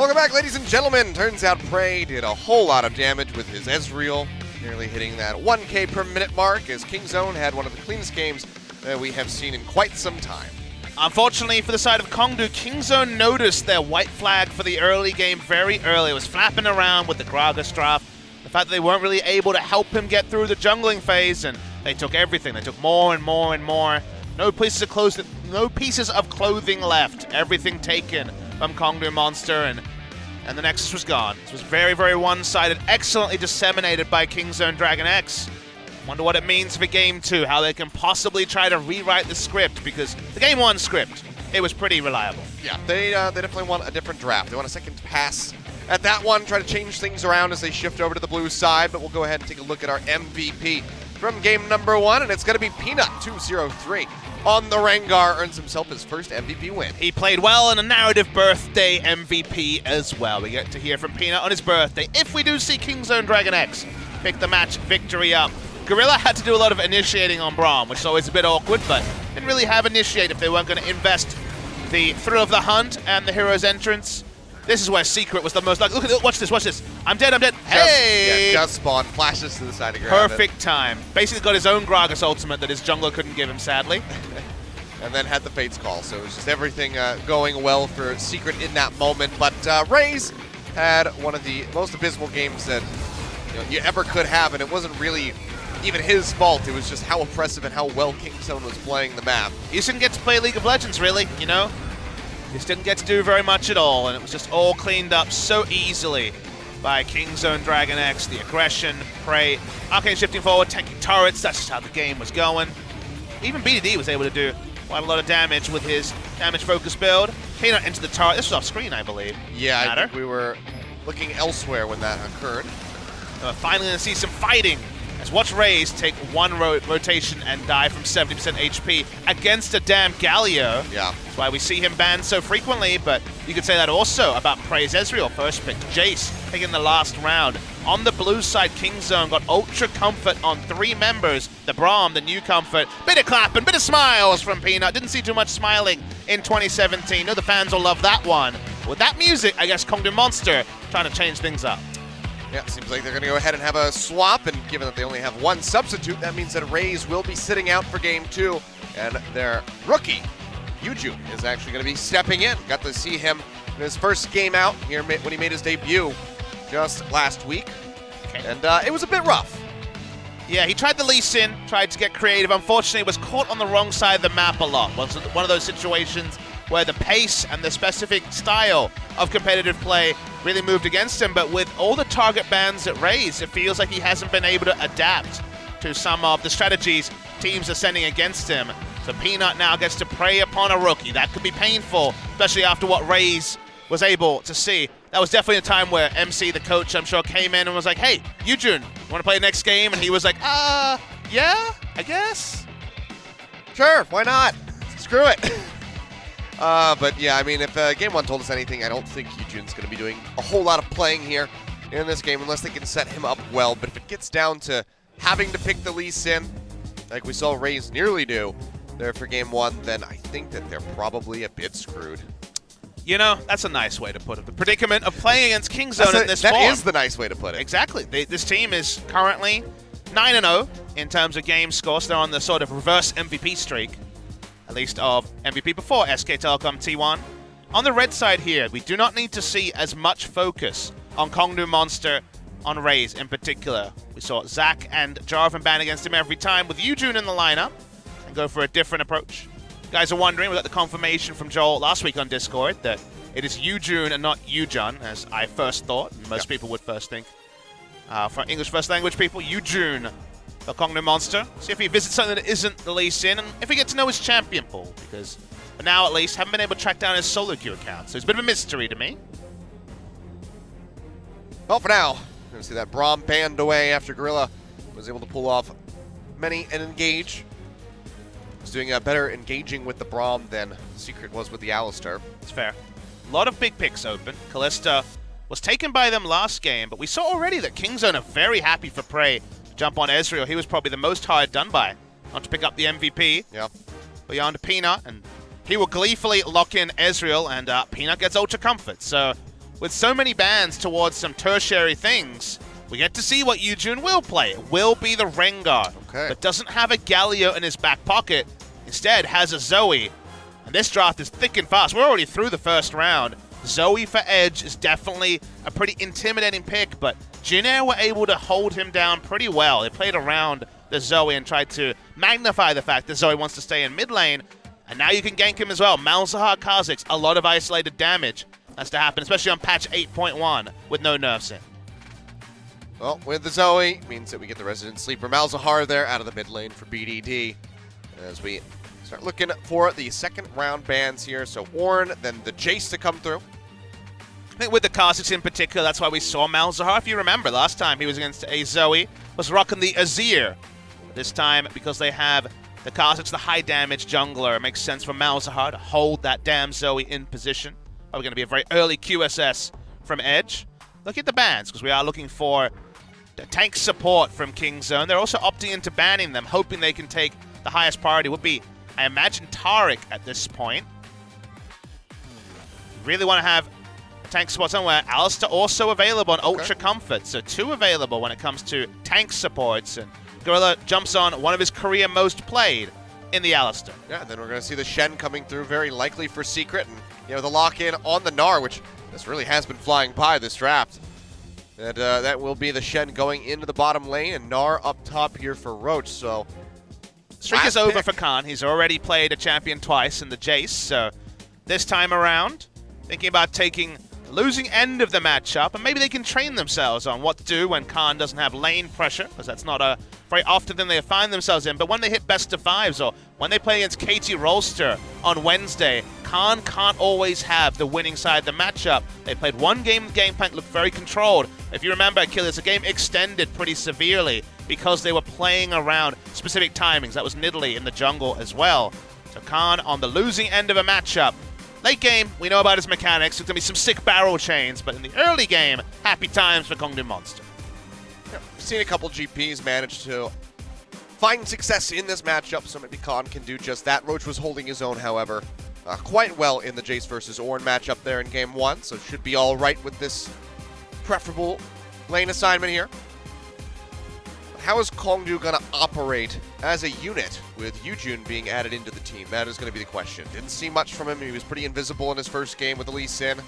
Welcome back, ladies and gentlemen. Turns out Prey did a whole lot of damage with his Ezreal, nearly hitting that 1K per minute mark, as KONGDOO had one of the cleanest games that we have seen in quite some time. Unfortunately for the side of KONGDOO, KONGDOO noticed their white flag for the early game very early. It was flapping around with the Gragas draft. The fact that they weren't really able to help him get through the jungling phase, and they took everything. They took more and more and more. No pieces of clothing left. Everything taken from KONGDOO Monster, and the Nexus was gone. This was very, very one-sided, excellently disseminated by KONGDOO and DragonX. Wonder what it means for Game 2, how they can possibly try to rewrite the script, because the Game 1 script, it was pretty reliable. Yeah, they definitely want a different draft. They want a second pass at that one, try to change things around as they shift over to the blue side, but we'll go ahead and take a look at our MVP from game number 1, and it's going to be Peanut, 2-0-3. On the Rengar, earns himself his first MVP win. He played well in a narrative birthday MVP as well. We get to hear from Peanut on his birthday, if we do see KONGDOO and DragonX pick the match victory up. Gorilla had to do a lot of initiating on Braum, which is always a bit awkward, but didn't really have initiate if they weren't going to invest the thrill of the hunt and the hero's entrance. This is where Secret was the most like. Look at it, watch this. I'm dead. Hey! Just spawned, flashes to the side of ground. Perfect time. Basically got his own Gragas ultimate that his jungler couldn't give him, sadly. And then had the Fates call, so it was just everything going well for Secret in that moment. But Raze had one of the most abysmal games that you ever could have, and it wasn't really even his fault. It was just how impressive and how well KONGDOO was playing the map. He just didn't get to play League of Legends, really, you know? Just didn't get to do very much at all, and it was just all cleaned up so easily by KONGDOO and DragonX. The aggression, Prey, Arcane shifting forward, tanking turrets, that's just how the game was going. Even BDD was able to do quite a lot of damage with his damage-focused build. Peanut into the turret. This was off screen, I believe. Yeah, I think we were looking elsewhere when that occurred. We're finally going to see some fighting. As watch Raze take one rotation and die from 70% HP against a damn Galio. Yeah. That's why we see him banned so frequently, but you could say that also about Prey's Ezreal. First pick, Jace, taking the last round. On the blue side, KONGDOO got Ultra Comfort on 3 members. The Braum, the new Comfort. Bit of clapping, bit of smiles from Peanut. Didn't see too much smiling in 2017. No, the fans will love that one. With that music, I guess KONGDOO Monster trying to change things up. Yeah, seems like they're going to go ahead and have a swap, and given that they only have one substitute, that means that Raze will be sitting out for Game 2, and their rookie, Yujun, is actually going to be stepping in. Got to see him in his first game out here when he made his debut just last week, and it was a bit rough. Yeah, he tried the Lee Sin, tried to get creative. Unfortunately, was caught on the wrong side of the map a lot. One of those situations where the pace and the specific style of competitive play really moved against him, but with all the target bans at Raze, it feels like he hasn't been able to adapt to some of the strategies teams are sending against him. So Peanut now gets to prey upon a rookie. That could be painful, especially after what Raze was able to see. That was definitely a time where MC, the coach, I'm sure, came in and was like, hey, Yujun, want to play next game? And he was like, yeah, I guess. Sure, why not? Screw it. But yeah, I mean, if Game 1 told us anything, I don't think Yujun's going to be doing a whole lot of playing here in this game unless they can set him up well. But if it gets down to having to pick the Lee Sin, like we saw Raze nearly do there for Game 1, then I think that they're probably a bit screwed. You know, that's a nice way to put it. The predicament of playing against KONGDOO in this form. That is the nice way to put it. Exactly. This team is currently 9-0 in terms of game scores. They're on the sort of reverse MVP streak, at least of MVP before SK Telecom T1. On the red side here, we do not need to see as much focus on KONGDOO Monster on Raze in particular. We saw Zac and Jarvan ban against him every time with Yujun in the lineup and go for a different approach. You guys are wondering, we got the confirmation from Joel last week on Discord that it is Yujun and not Yujun, as I first thought, and most people would first think. For English first language people, Yujun for KONGDOO Monster. See if he visits something that isn't the Lee Sin, and if we get to know his champion pool, because for now at least, haven't been able to track down his solo queue account, so it's a bit of a mystery to me. Well, for now, we're going to see that Braum banned away after Gorilla was able to pull off many and engage. Was doing better engaging with the Braum than Secret was with the Alistar. It's fair. A lot of big picks open. Kalista was taken by them last game, but we saw already that KONGDOO are very happy for Prey to jump on Ezreal. He was probably the most hard done by. Not to pick up the MVP. Yeah. Beyond Peanut, and he will gleefully lock in Ezreal, and Peanut gets Ultra Comfort. So with so many bans towards some tertiary things, we get to see what Yujun will play. It will be the Rengar, but doesn't have a Galio in his back pocket. Instead, has a Zoe. And this draft is thick and fast. We're already through the first round. Zoe for Edge is definitely a pretty intimidating pick, but Gnar were able to hold him down pretty well. They played around the Zoe and tried to magnify the fact that Zoe wants to stay in mid lane, and now you can gank him as well. Malzahar, Kha'Zix, a lot of isolated damage has to happen, especially on patch 8.1 with no nerfs in. Well, with the Zoe, means that we get the Resident Sleeper Malzahar there out of the mid lane for BDD. As we start looking for the second round bans here, so Ornn, then the Jace to come through. I think with the Kha'Zix in particular, that's why we saw Malzahar. If you remember, last time he was against a Zoe, was rocking the Azir. This time, because they have the Kha'Zix, the high damage jungler, it makes sense for Malzahar to hold that damn Zoe in position. Probably going to be a very early QSS from Edge. Look at the bans, because we are looking for the tank support from KingZone. They're also opting into banning them, hoping they can take the highest priority. Would be, I imagine, Taric at this point. Really want to have tank support somewhere. Alistar also available on Ultra Comfort, so 2 available when it comes to tank supports. And Gorilla jumps on one of his career most played in the Alistar. Yeah, then we're going to see the Shen coming through, very likely for Secret, and the lock-in on the Gnar, which this really has been flying by this draft. And that will be the Shen going into the bottom lane, and Gnar up top here for Roach. So streak is over for Khan. He's already played a champion twice in the Jace, so this time around, thinking about taking the losing end of the matchup, and maybe they can train themselves on what to do when Khan doesn't have lane pressure, because that's not a very often thing they find themselves in. But when they hit best of 5s, or when they play against KT Rolster on Wednesday, Khan can't always have the winning side of the matchup. They played one game with Gangplank, looked very controlled. If you remember, Achilles, the game extended pretty severely because they were playing around specific timings. That was Nidalee in the jungle as well. So Khan on the losing end of a matchup. Late game, we know about his mechanics. There's going to be some sick barrel chains, but in the early game, happy times for KONGDOO Monster. Yeah, we've seen a couple GPs manage to find success in this matchup, so maybe Khan can do just that. Roach was holding his own, however, quite well in the Jace versus Ornn matchup there in game 1, so should be all right with this preferable lane assignment here. How is KONGDOO going to operate as a unit with Yujun being added into the team? That is going to be the question. Didn't see much from him. He was pretty invisible in his first game with the Lee Sin.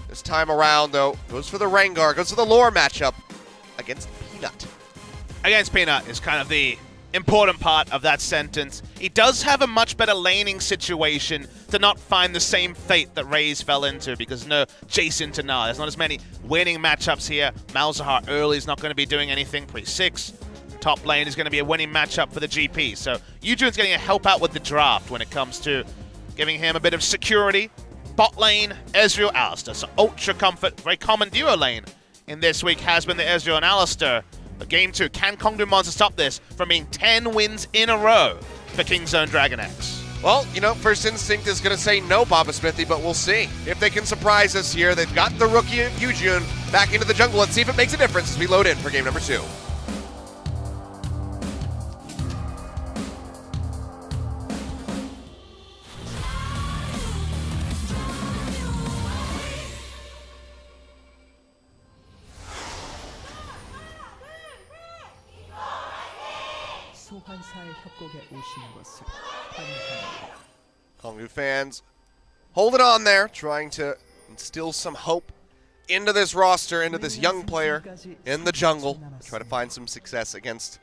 This time around, though, goes for the Rengar, goes for the lore matchup against Peanut. Against Peanut is kind of the important part of that sentence. He does have a much better laning situation to not find the same fate that Raze fell into, because no Jason to Gnar. There's not as many winning matchups here. Malzahar early is not going to be doing anything. Pre-6. Top lane is going to be a winning matchup for the GP. So Yujun's getting a help out with the draft when it comes to giving him a bit of security. Bot lane, Ezreal, Alistar. So Ultra Comfort, very common duo lane in this week has been the Ezreal and Alistar. But game 2, can KONGDOO Monster stop this from being 10 wins in a row for KingZone DragonX? Well, first instinct is going to say no, Baba Smithy, but we'll see if they can surprise us here. They've got the rookie Yujun back into the jungle. Let's see if it makes a difference as we load in for game number 2. KONGDOO fans holding on there, trying to instill some hope into this roster, into this young player in the jungle. Try to find some success against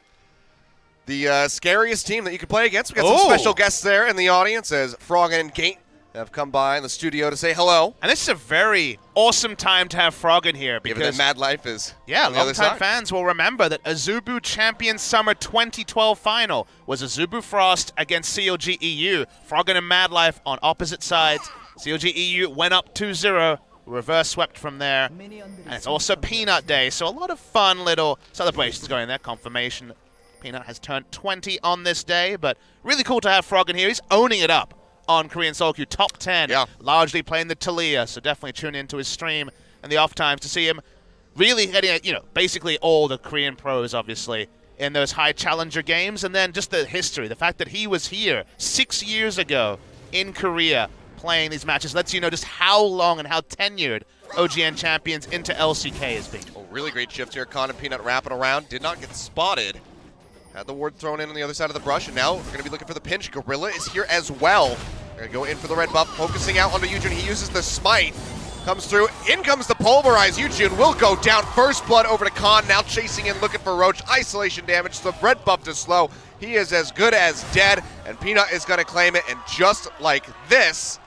the scariest team that you could play against. We got some special guests there in the audience as Froggen and Gate have come by in the studio to say hello. And this is a very awesome time to have Froggen here, because given that Mad Life is long-time fans will remember that Azubu Champion Summer 2012 final was Azubu Frost against CLG EU. Froggen and Mad Life on opposite sides. CLG EU went up 2-0, reverse swept from there. And it's also Peanut Day, so a lot of fun little celebrations going there. Confirmation that Peanut has turned 20 on this day, but really cool to have Froggen here. He's owning it up on Korean Solo Queue, top 10, largely playing the Talia, so definitely tune into his stream and the off times to see him really getting, basically all the Korean pros, obviously, in those high challenger games, and then just the history, the fact that he was here 6 years ago in Korea playing these matches lets you know just how long and how tenured OGN champions into LCK has been. Oh, really great shift here. Kon and Peanut wrapping around. Did not get spotted. Had the ward thrown in on the other side of the brush, and now we're going to be looking for the pinch. Gorilla is here as well. Going to go in for the red buff, focusing out onto Yujun. He uses the smite. Comes through. In comes the pulverize. Yujun will go down. First blood over to Kon. Now chasing in, looking for Roach. Isolation damage. The red buff to slow. He is as good as dead, and Peanut is going to claim it. And just like this,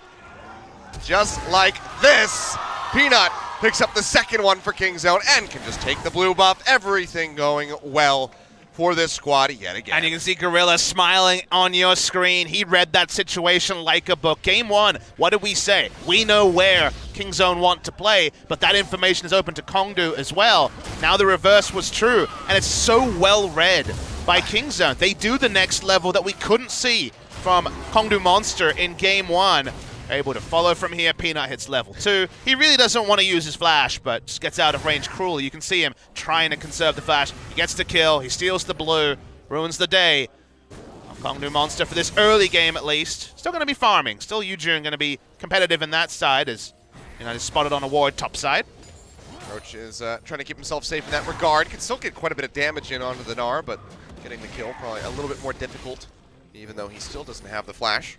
Peanut picks up the second one for KONGDOO and can just take the blue buff. Everything going well for this squad yet again. And you can see Gorilla smiling on your screen. He read that situation like a book. Game one, what did we say? We know where KONGDOO want to play, but that information is open to KONGDOO as well. Now the reverse was true, and it's so well read by KONGDOO. They do the next level that we couldn't see from KONGDOO Monster in game one. Able to follow from here. Peanut hits level 2. He really doesn't want to use his flash, but just gets out of range cruelly. You can see him trying to conserve the flash. He gets the kill. He steals the blue. Ruins the day of KONGDOO Monster for this early game at least. Still going to be farming. Still Yujun going to be competitive in that side as is spotted on a ward top side. Roach is trying to keep himself safe in that regard. Can still get quite a bit of damage in onto the Gnar, but getting the kill probably a little bit more difficult, even though he still doesn't have the flash.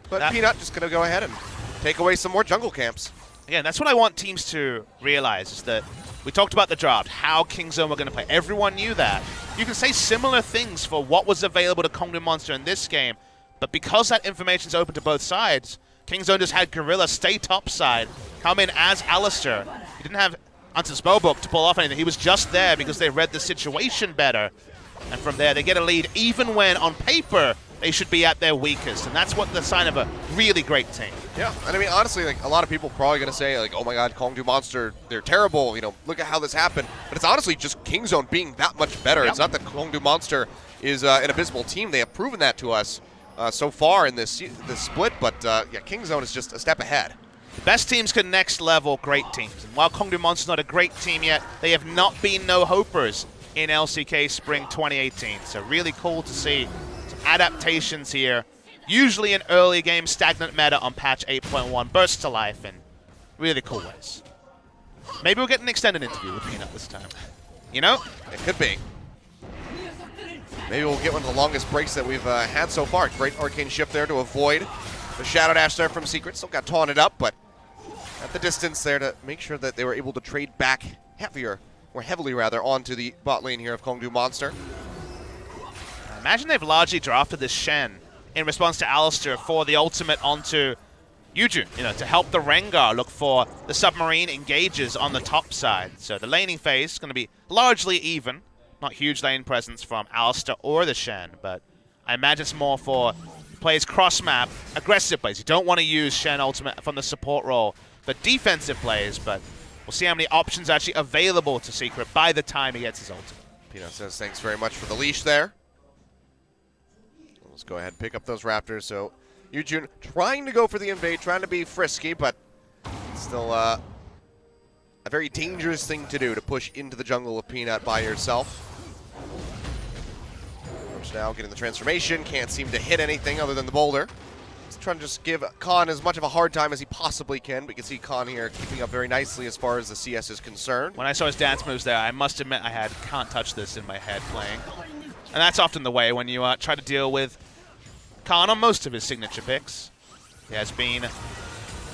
But Peanut just going to go ahead and take away some more jungle camps. Again, that's what I want teams to realize, is that we talked about the draft, how KONGDOO were going to play. Everyone knew that. You can say similar things for what was available to KONGDOO Monster in this game, but because that information is open to both sides, KONGDOO just had Gorilla stay topside, come in as Alistar. He didn't have Answer's spellbook to pull off anything. He was just there because they read the situation better. And from there, they get a lead even when, on paper, they should be at their weakest, and that's what the sign of a really great team. Yeah, and I mean, honestly, like, a lot of people probably going to say, like, oh my god, KONGDOO Monster, they're terrible, look at how this happened. But it's honestly just KONGDOO being that much better. Yep. It's not that KONGDOO Monster is an abysmal team. They have proven that to us so far in this split, but yeah, KONGDOO is just a step ahead. The best teams can next level great teams, and while KONGDOO Monster's not a great team yet, they have not been no-hopers in LCK Spring 2018, so really cool to see adaptations here. Usually an early game stagnant meta on patch 8.1 bursts to life in really cool ways. Maybe we'll get an extended interview with Peanut this time. It could be. Maybe we'll get one of the longest breaks that we've had so far. Great arcane shift there to avoid the Shadow Dash there from Secret. Still got taunted up, but at the distance there to make sure that they were able to trade back heavily onto the bot lane here of KONGDOO Monster. Imagine they've largely drafted this Shen in response to Alistar for the ultimate onto Yujun, to help the Rengar look for the submarine engages on the top side. So the laning phase is going to be largely even. Not huge lane presence from Alistar or the Shen, but I imagine it's more for plays cross-map, aggressive plays. You don't want to use Shen ultimate from the support role for defensive plays, but we'll see how many options are actually available to Secret by the time he gets his ultimate. Peanut says thanks very much for the leash there. Let's go ahead and pick up those Raptors. So Yujun trying to go for the invade, trying to be frisky, but still a very dangerous thing to do, to push into the jungle of Peanut by yourself. Roach now getting the transformation, can't seem to hit anything other than the boulder. He's trying to just give Kon as much of a hard time as he possibly can. We can see Kon here keeping up very nicely as far as the CS is concerned. When I saw his dance moves there, I must admit I had can't touch this in my head playing. And that's often the way when you try to deal with Kon on most of his signature picks. He has been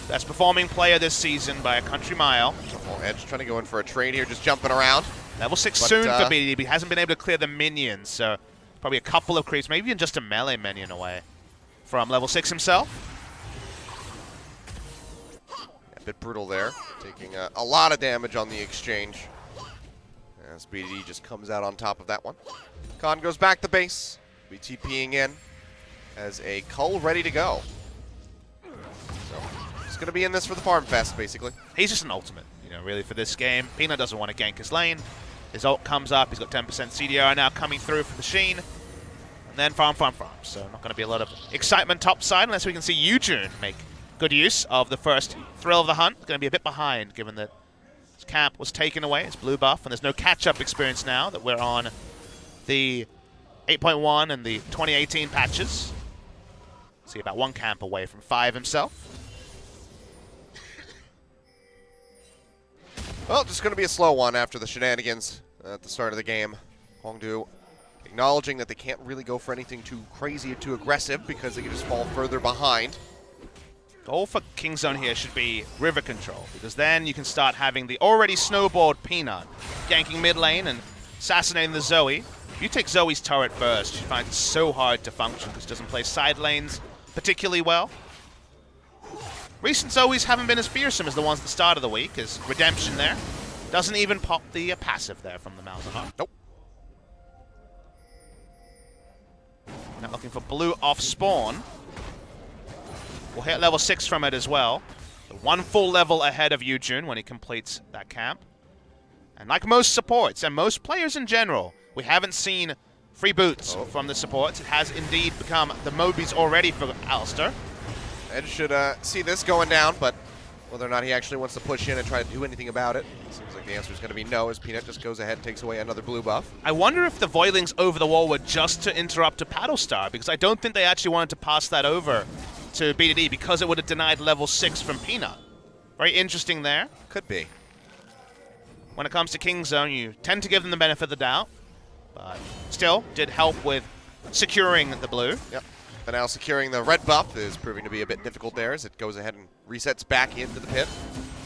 best performing player this season by a country mile. Edge trying to go in for a trade here, just jumping around. Level 6 soon for BDD, but he hasn't been able to clear the minions, so probably a couple of creeps, maybe even just a melee minion away from level 6 himself. A bit brutal there, taking a lot of damage on the exchange. As BDD just comes out on top of that one. Kon goes back to base. Be TPing in as a cull ready to go. So he's going to be in this for the farm fest, basically. He's just an ultimate, really, for this game. Peanut doesn't want to gank his lane. His ult comes up. He's got 10% CDR now coming through for the Sheen. And then farm. So not going to be a lot of excitement topside unless we can see Yujun make good use of the first thrill of the hunt. Going to be a bit behind given that his camp was taken away, his blue buff, and there's no catch-up experience now that we're on the 8.1 and the 2018 patches. See, about one camp away from 5 himself. Well, just going to be a slow one after the shenanigans at the start of the game. KONGDOO acknowledging that they can't really go for anything too crazy or too aggressive because they can just fall further behind. Goal for KingZone here should be river control, because then you can start having the already snowballed Peanut ganking mid lane and assassinating the Zoe. If you take Zoe's turret first, you find it so hard to function because it doesn't play side lanes particularly well. Recent Zoes haven't been as fearsome as the ones at the start of the week, as Redemption there. Doesn't even pop the passive there from the Malzahar. Nope. Now looking for blue off spawn. We'll hit level 6 from it as well. So 1 full level ahead of Yujun when he completes that camp. And like most supports, and most players in general, we haven't seen free boots from the supports. It has indeed become the Mobies already for Alistar. Ed should see this going down, but whether or not he actually wants to push in and try to do anything about it, seems like the answer is going to be no, as Peanut just goes ahead and takes away another blue buff. I wonder if the Voidlings over the wall were just to interrupt a Paddlestar, because I don't think they actually wanted to pass that over to BDD because it would have denied level 6 from Peanut. Very interesting there. Could be. When it comes to KingZone, you tend to give them the benefit of the doubt, but still did help with securing the blue. Yep. But now securing the red buff is proving to be a bit difficult there as it goes ahead and resets back into the pit.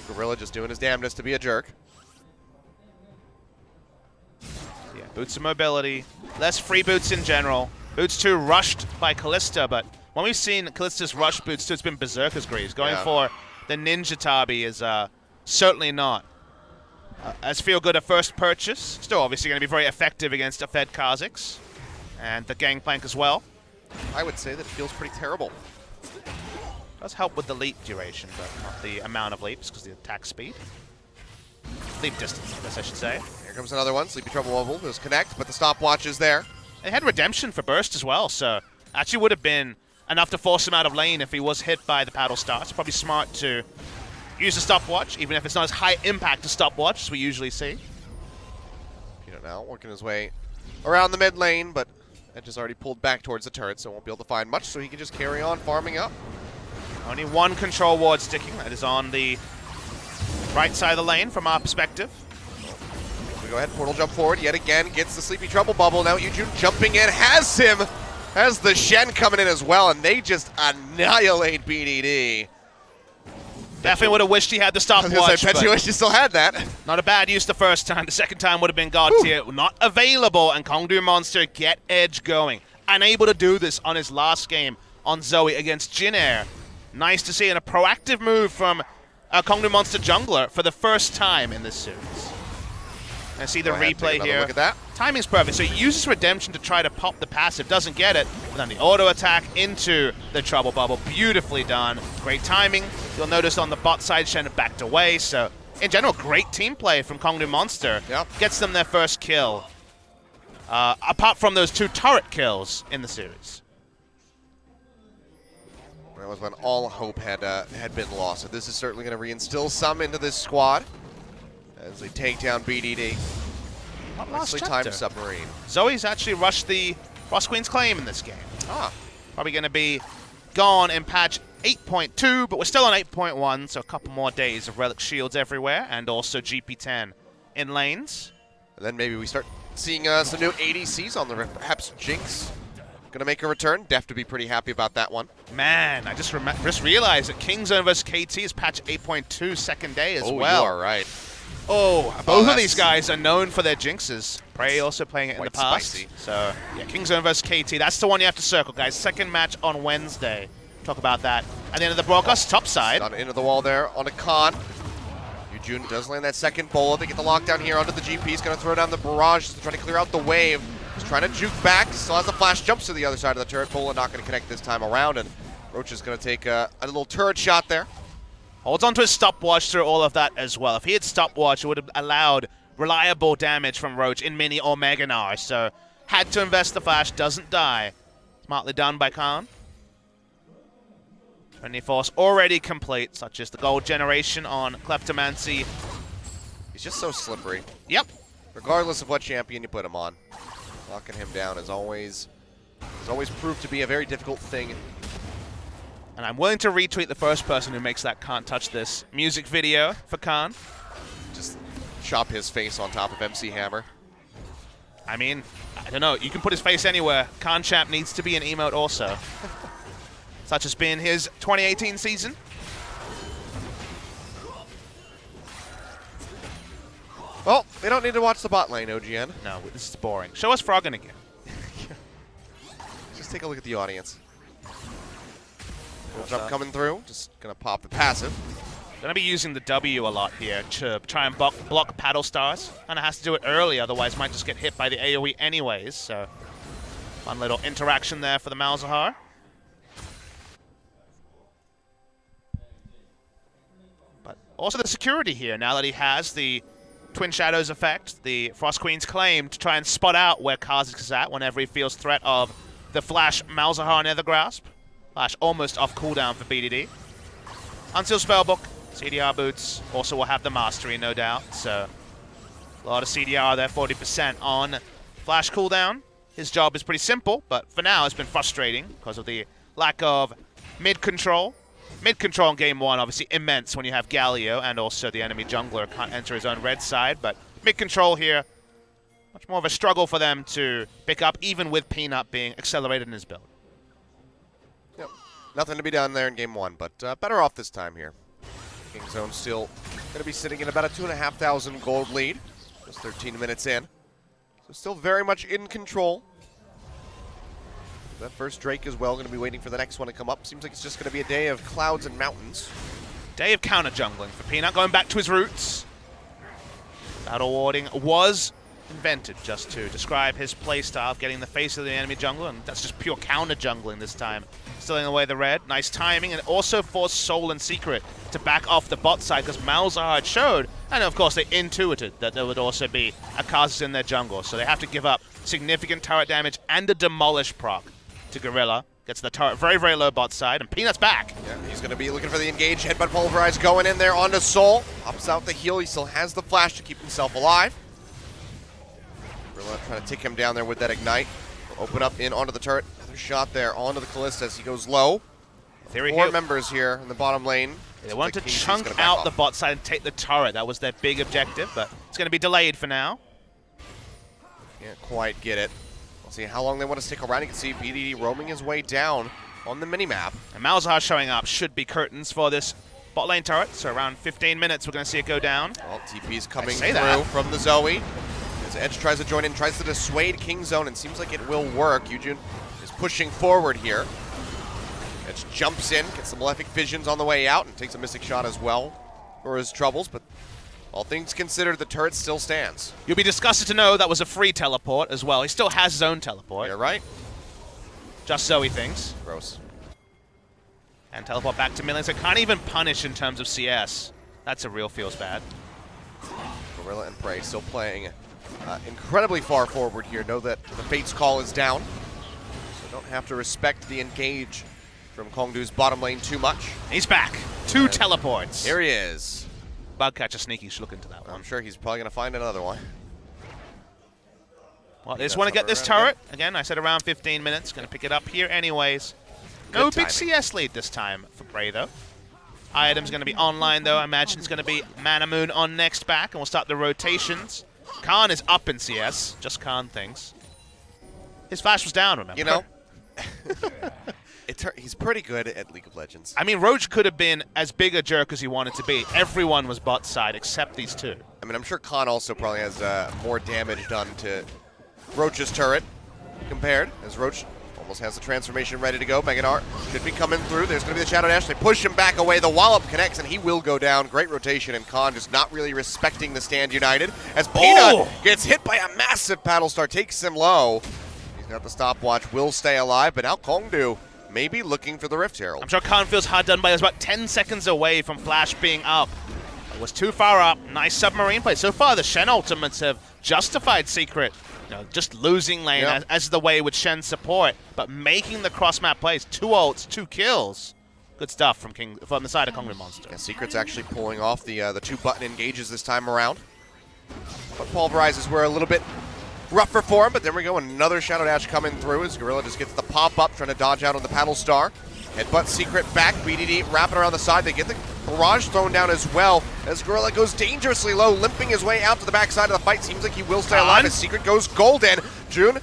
Gorilla just doing his damnedest to be a jerk. Yeah, boots of mobility, less free boots in general. Boots 2 rushed by Kalista, but when we've seen Kalista's rush boots 2, it's been Berserker's Greaves. Going for the Ninja Tabi is certainly not as feel good a first purchase. Still obviously going to be very effective against a fed Kha'Zix and the Gangplank as well. I would say that it feels pretty terrible. Does help with the leap duration, but not the amount of leaps because of the attack speed. Leap distance, I guess I should say. Here comes another one. Sleepy Trouble Mobile does connect, but the stopwatch is there. They had Redemption for burst as well, so actually would have been enough to force him out of lane if he was hit by the paddle star. It's probably smart to use the stopwatch, even if it's not as high impact a stopwatch as we usually see. Peanut now working his way around the mid lane, but Edge has already pulled back towards the turret, so won't be able to find much, so he can just carry on farming up. Only one control ward sticking. That is on the right side of the lane from our perspective. We go ahead, portal jump forward yet again, gets the Sleepy Trouble bubble. Now Yujun jumping in, has him, has the Shen coming in as well, and they just annihilate BDD. Definitely would have wished he had the stopwatch. I bet you wish you still had that. Not a bad use the first time. The second time would have been God tier. Not available, and KONGDOO Monster get Edge going. Unable to do this on his last game on Zoe against Gnar. Nice to see, and a proactive move from KONGDOO Monster jungler for the first time in this series. And see the replay here. Look at that. Timing's perfect. So he uses Redemption to try to pop the passive. Doesn't get it. But then the auto attack into the Trouble Bubble. Beautifully done. Great timing. You'll notice on the bot side, Shen backed away. So in general, great team play from KONGDOO Monster. Yep. Gets them their first kill. Apart from those 2 turret kills in the series. That was when all hope had been lost. So this is certainly going to reinstill some into this squad as they take down BDD. Nicely timed submarine. Zoe's actually rushed the Frost Queen's claim in this game. Ah. Probably going to be gone in patch 8.2, but we're still on 8.1, so a couple more days of Relic Shields everywhere, and also GP10 in lanes. And then maybe we start seeing some new ADCs on the rift. Perhaps Jinx going to make a return. Def to be pretty happy about that one. Man, I just realized that KingZone vs. KT is patch 8.2 second day as well. Oh, you are right. Oh, both of these guys are known for their jinxes. Prey also playing it in the past. Spicy. So, yeah, KingZone vs. KT. That's the one you have to circle, guys. Second match on Wednesday. Talk about that at the end of the broadcast. Top side. On into the wall there on a con. Yujun does land that second bola. They get the lockdown here onto the GP. He's going to throw down the barrage to try to clear out the wave. He's trying to juke back. Still has the flash. Jumps to the other side of the turret. Bola not going to connect this time around. And Roach is going to take a little turret shot there. Holds onto his stopwatch through all of that as well. If he had stopwatch, it would have allowed reliable damage from Roach in mini or Mega Gnar. So, had to invest the flash, doesn't die. Smartly done by Khan. Trinity Force already complete, such as the gold generation on Kleptomancy. He's just so slippery. Yep. Regardless of what champion you put him on. Locking him down is always proved to be a very difficult thing. And I'm willing to retweet the first person who makes that Can't Touch This music video for Khan. Just chop his face on top of MC Hammer. I mean, I don't know. You can put his face anywhere. Khan-Champ needs to be an emote also. Such has been his 2018 season. Well, they don't need to watch the bot lane, OGN. No, this is boring. Show us Froggen again. Just take a look at the audience. Jump coming through. Just going to pop the passive. Going to be using the W a lot here to try and block paddle stars. Kind of has to do it early, otherwise might just get hit by the AoE anyways. So, fun little interaction there for the Malzahar. But also the security here, now that he has the Twin Shadows effect, the Frost Queen's claim to try and spot out where Kha'Zix is at whenever he feels threat of the Flash Malzahar Nether Grasp. Flash almost off cooldown for BDD. Unseal Spellbook. CDR boots also will have the mastery, no doubt. So, a lot of CDR there, 40% on Flash cooldown. His job is pretty simple, but for now it's been frustrating because of the lack of mid control. Mid control in game one, obviously immense when you have Galio and also the enemy jungler can't enter his own red side, but mid control here, much more of a struggle for them to pick up, even with Peanut being accelerated in his build. Yep. Nothing to be done there in game one, but better off this time here. Kingzone still going to be sitting in about a 2,500 gold lead, just 13 minutes in. So still very much in control. That first Drake as well, going to be waiting for the next one to come up. Seems like it's just going to be a day of clouds and mountains. Day of counter jungling for Peanut, going back to his roots. Battle warding was invented just to describe his playstyle of getting the face of the enemy jungler, and that's just pure counter jungling this time. Stealing away the red, nice timing, and also forced Soul and Secret to back off the bot side because Malzahar had showed, and of course they intuited that there would also be a Kha'Zix in their jungle, so they have to give up significant turret damage and a demolish proc to Gorilla. Gets the turret very, very low bot side, and Peanut's back. Yeah, he's going to be looking for the engage. Headbutt Pulverize going in there onto Soul. Pops out the heal. He still has the flash to keep himself alive. Gorilla trying to take him down there with that ignite. Open up in onto the turret. Another shot there onto the Kalista as he goes low. Four members here in the bottom lane. They wanted to chunk out the bot side and take the turret. That was their big objective, but it's going to be delayed for now. Can't quite get it. We'll see how long they want to stick around. You can see BDD roaming his way down on the minimap. And Malzahar showing up should be curtains for this bot lane turret. So around 15 minutes, we're going to see it go down. Well, TP's coming through from the Zoe. As Edge tries to join in, tries to dissuade Kingzone, and seems like it will work. Yujun is pushing forward here. Edge jumps in, gets some Malefic Visions on the way out, and takes a Mystic Shot as well for his troubles, but all things considered, the turret still stands. You'll be disgusted to know that was a free teleport as well. He still has his own teleport. You're right. Just so he thinks. Gross. And teleport back to Millions. It can't even punish in terms of CS. That's a real feels bad. Gorilla and Prey still playing incredibly far forward here. Know that the Fate's Call is down, so don't have to respect the engage from KONGDOO's bottom lane too much. He's back. Two teleports. Here he is. Bugcatcher Sneaky should look into that one. I'm sure he's probably going to find another one. Well, they just want to get this turret. Again, I said around 15 minutes. Going to pick it up here anyways. No big CS lead this time for Prey, though. Item's going to be online, though. I imagine it's going to be Mana Moon on next back, and we'll start the rotations. Khan is up in CS. Just Khan thinks. His flash was down, remember? You know, he's pretty good at League of Legends. I mean, Roach could have been as big a jerk as he wanted to be. Everyone was bot side except these two. I mean, I'm sure Khan also probably has more damage done to Roach's turret compared, as Roach almost has the transformation ready to go. Gnar should be coming through. There's going to be the Shadow Dash. They push him back away. The wallop connects, and he will go down. Great rotation, and Khan just not really respecting the stand united. As Peanut gets hit by a massive paddle star, takes him low. He's got the stopwatch, will stay alive, but now KONGDOO maybe looking for the Rift Herald. I'm sure Khan feels hard done by. He was about 10 seconds away from Flash being up. It was too far up. Nice submarine play. So far, the Shen ultimates have justified Secret. You know, just losing lane as the way with Shen's support, but making the cross-map plays. 2 ults, 2 kills. Good stuff from the side of KONGDOO Monster. Yeah, Secret's actually pulling off the 2-button engages this time around. But pulverizes were a little bit rougher for him, but there we go. Another Shadow Dash coming through as Gorilla just gets the pop-up, trying to dodge out on the Paddle Star. Headbutt Secret back, BDD wrapping around the side. They get the Barrage thrown down as well, as Gorilla goes dangerously low, limping his way out to the backside of the fight. Seems like he will stay alive as Secret goes golden. June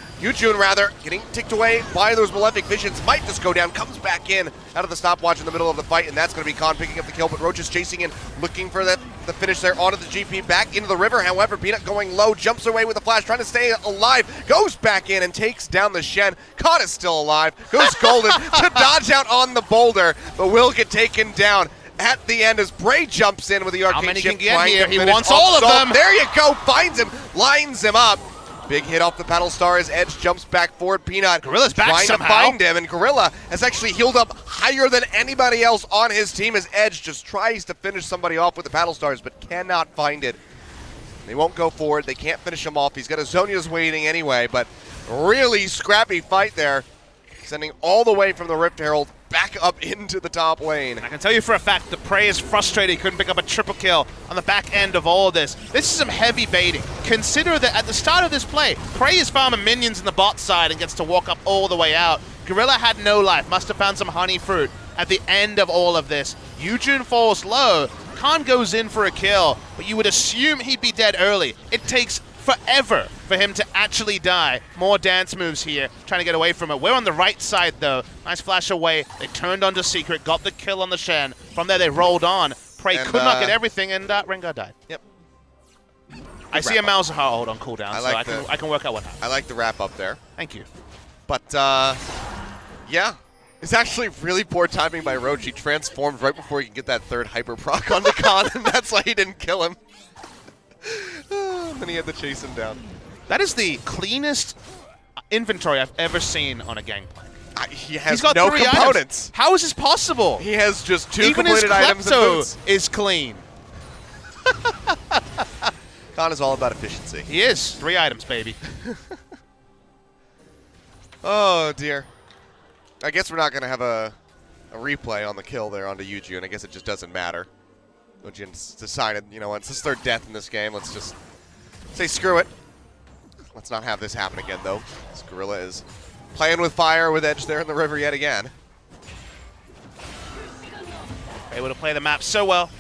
rather, getting ticked away by those Malefic Visions. Might just go down, comes back in out of the stopwatch in the middle of the fight, and that's going to be Khan picking up the kill, but Roach is chasing in, looking for the finish there onto the GP, back into the river. However, Peanut going low, jumps away with a flash, trying to stay alive, goes back in and takes down the Shen. Khan is still alive, goes golden to dodge out on the boulder, but will get taken down at the end as Bray jumps in with the arcane How many shift. can get here? He wants off all of them. There you go, finds him, lines him up. Big hit off the Battle Star as Edge jumps back forward. Peanut Gorilla's back trying somehow. to find him, and Gorilla has actually healed up higher than anybody else on his team as Edge just tries to finish somebody off with the Battle Stars but cannot find it. They won't go forward. They can't finish him off. He's got a Zhonya's waiting anyway, but really scrappy fight there. Sending all the way from the Rift Herald back up into the top lane. I can tell you for a fact that Prey is frustrated he couldn't pick up a triple kill on the back end of all of this. This is some heavy baiting. Consider that at the start of this play, Prey is farming minions in the bot side and gets to walk up all the way out. Gorilla had no life, must have found some honey fruit at the end of all of this. Yujun falls low, Khan goes in for a kill, but you would assume he'd be dead early. It takes forever for him to actually die. More dance moves here, trying to get away from it. We're on the right side though. Nice flash away. They turned onto Secret, got the kill on the Shen. From there they rolled on. Prey could not get everything, and Rengar died. Yep. I see a Malzahar hold on cooldown, so I can work out what happened. I like the wrap up there. Thank you. But yeah. It's actually really poor timing by Roach. He transformed right before he can get that third hyper proc on the Khan, and that's why he didn't kill him. And then he had to chase him down. That is the cleanest inventory I've ever seen on a Gangplank. He has got no 3 components. Items. How is this possible? He has just 2 Even completed items and boots. is clean. Khan is all about efficiency. He is. 3 items, baby. Oh, dear. I guess we're not going to have a replay on the kill there onto Yuju, and I guess it just doesn't matter. Ojin's decided, you know what, it's his 3rd death in this game. Let's just say screw it. Let's not have this happen again, though. This Gorilla is playing with fire with Edge there in the river yet again. Able to play the map so well.